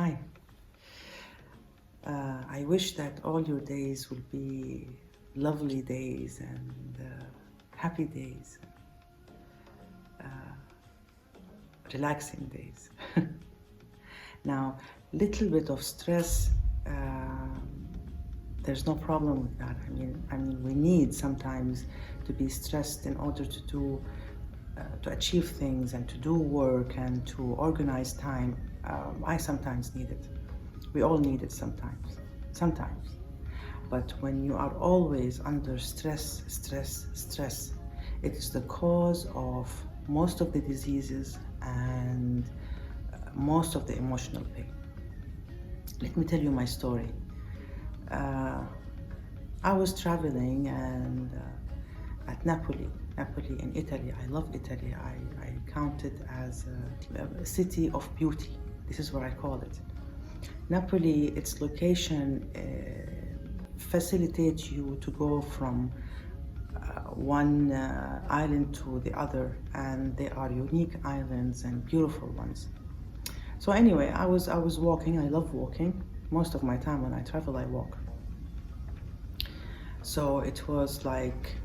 Hi. I wish that all your days will be lovely days and happy days, relaxing days. Now, little bit of stress, there's no problem with that. I mean, we need sometimes to be stressed in order to achieve things and to do work and to organize time. I sometimes need it. We all need it sometimes. But when you are always under stress, it is the cause of most of the diseases and most of the emotional pain. Let me tell you my story. I was traveling and at Napoli in Italy. I love Italy. I count it as a city of beauty. This is what I call it. Napoli, its location facilitates you to go from one island to the other, and they are unique islands and beautiful ones. So anyway, I was walking. I love walking. Most of my time when I travel, I walk. So it was like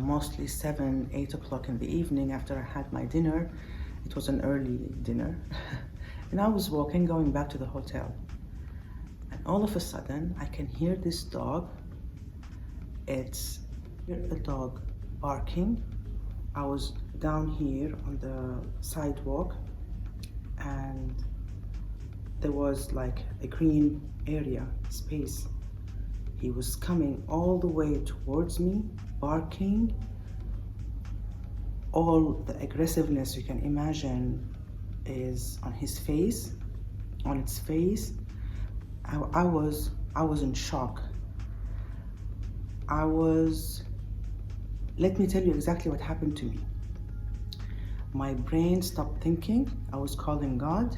mostly 7, 8 o'clock in the evening after I had my dinner. It was an early dinner. And I was walking, going back to the hotel. And all of a sudden, I can hear this dog. It's a dog barking. I was down here on the sidewalk, and there was like a green area, space. He was coming all the way towards me, barking. All the aggressiveness you can imagine is on his face, on its face. I was in shock. Let me tell you exactly what happened to me. My brain stopped thinking. I was calling God.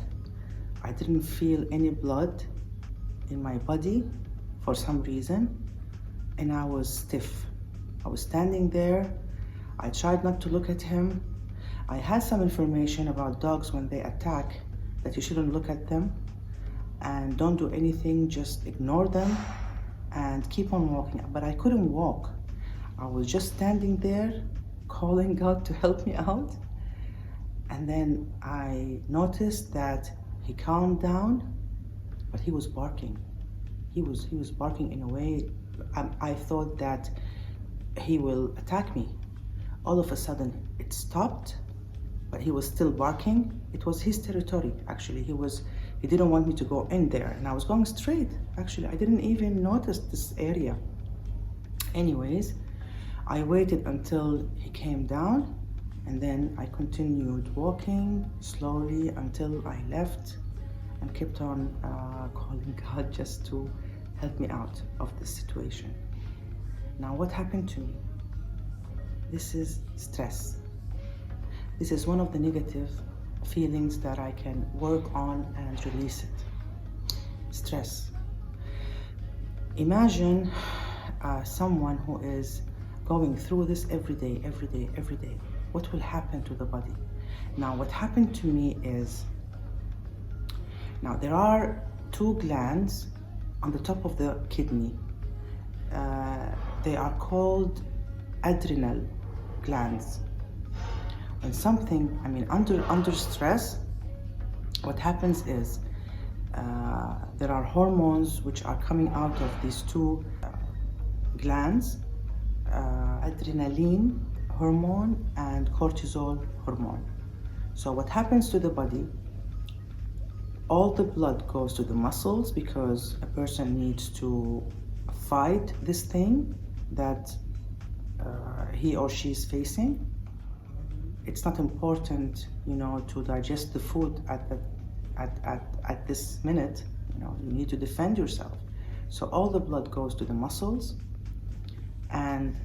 I didn't feel any blood in my body for some reason, and I was stiff. I was standing there. I tried not to look at him. I had some information about dogs when they attack, that you shouldn't look at them and don't do anything, just ignore them and keep on walking. But I couldn't walk. I was just standing there calling God to help me out. And then I noticed that he calmed down, but he was barking. He was barking in a way I thought that he will attack me. All of a sudden it stopped, but he was still barking. It was his territory, actually. He didn't want me to go in there, and I was going straight. Actually, I didn't even notice this area. Anyways, I waited until he came down, and then I continued walking slowly until I left and kept on calling God just to help me out of this situation. Now, what happened to me? This is stress. This is one of the negative feelings that I can work on and release it. Stress. Imagine someone who is going through this every day. What will happen to the body? Now, what happened to me is, now there are 2 glands on the top of the kidney. They are called adrenal glands. When something, under stress, what happens is there are hormones which are coming out of these 2 glands, adrenaline hormone and cortisol hormone. So what happens to the body? All the blood goes to the muscles because a person needs to fight this thing that he or she is facing. It's not important, to digest the food at this minute. You need to defend yourself. So all the blood goes to the muscles, and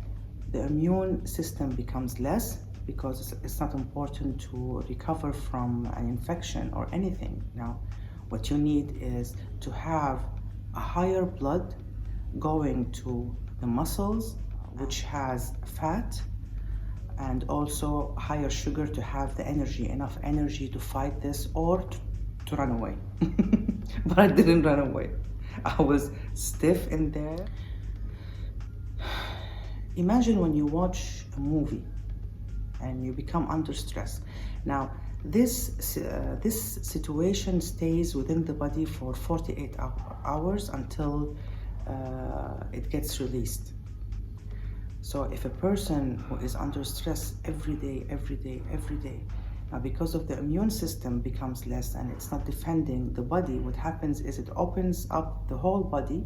the immune system becomes less because it's not important to recover from an infection or anything. Now, what you need is to have a higher blood going to the muscles, which has fat, and also higher sugar to have the energy, enough energy to fight this or to run away. But I didn't run away. I was stiff in there. Imagine when you watch a movie and you become under stress. Now, this situation stays within the body for 48 hours until it gets released. So if a person who is under stress every day, now because of the immune system becomes less and it's not defending the body, what happens is it opens up the whole body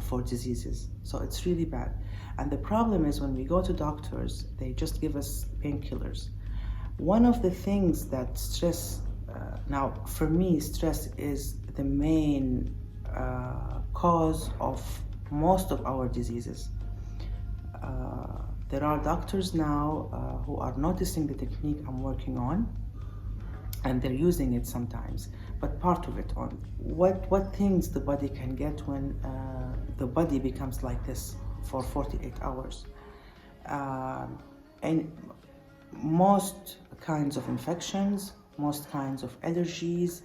for diseases. So it's really bad. And the problem is when we go to doctors, they just give us painkillers. One of the things that stress, now for me, stress is the main cause of most of our diseases. There are doctors now who are noticing the technique I'm working on, and they're using it sometimes, but part of it on what things the body can get when the body becomes like this for 48 hours. And most kinds of infections, most kinds of allergies,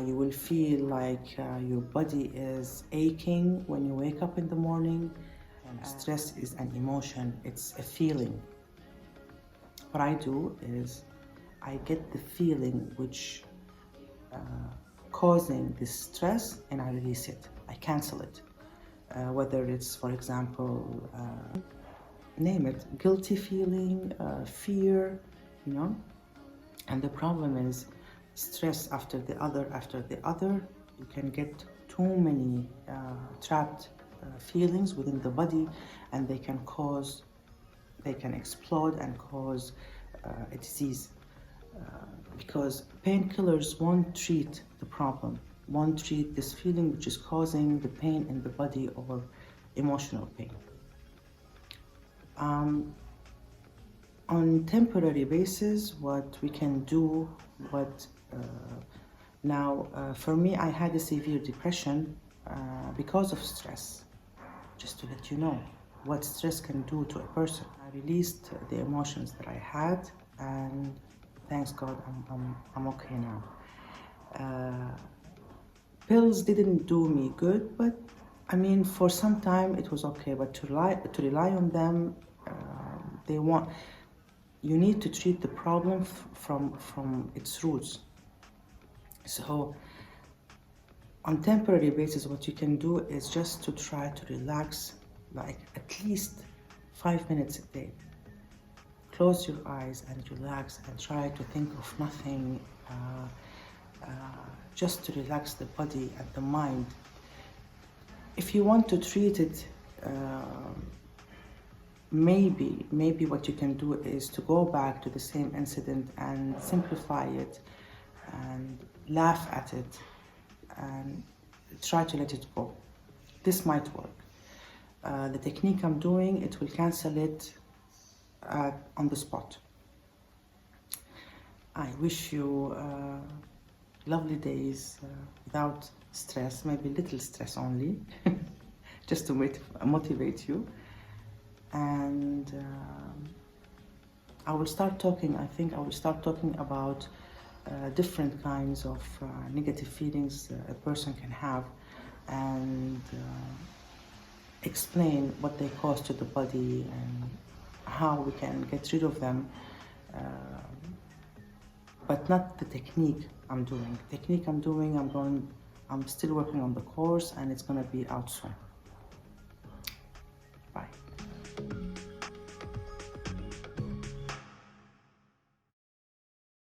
you will feel like your body is aching when you wake up in the morning. Stress is an emotion, it's a feeling. What I do is I get the feeling which causing this stress and I release it, I cancel it. Whether it's, for example, name it, guilty feeling, fear, you know. And the problem is stress after the other, you can get too many trapped feelings within the body, and they can explode and cause a disease. Because painkillers won't treat the problem, won't treat this feeling which is causing the pain in the body or emotional pain. On temporary basis, what we can do, for me, I had a severe depression because of stress. Just to let you know what stress can do to a person. I released the emotions that I had, and thanks God, I'm okay now. Pills didn't do me good, but I mean, for some time it was okay. But to rely on them, you need to treat the problem from its roots. So on temporary basis, what you can do is just to try to relax, like at least 5 minutes a day. Close your eyes and relax and try to think of nothing, just to relax the body and the mind. If you want to treat it, maybe what you can do is to go back to the same incident and simplify it and laugh at it and try to let it go. This might work. The technique I'm doing, it will cancel it on the spot. I wish you lovely days without stress, maybe little stress only, just to motivate you. And I will start talking about different kinds of negative feelings a person can have, and explain what they cause to the body and how we can get rid of them, but not the technique I'm doing. I'm still working on the course, and it's going to be out soon.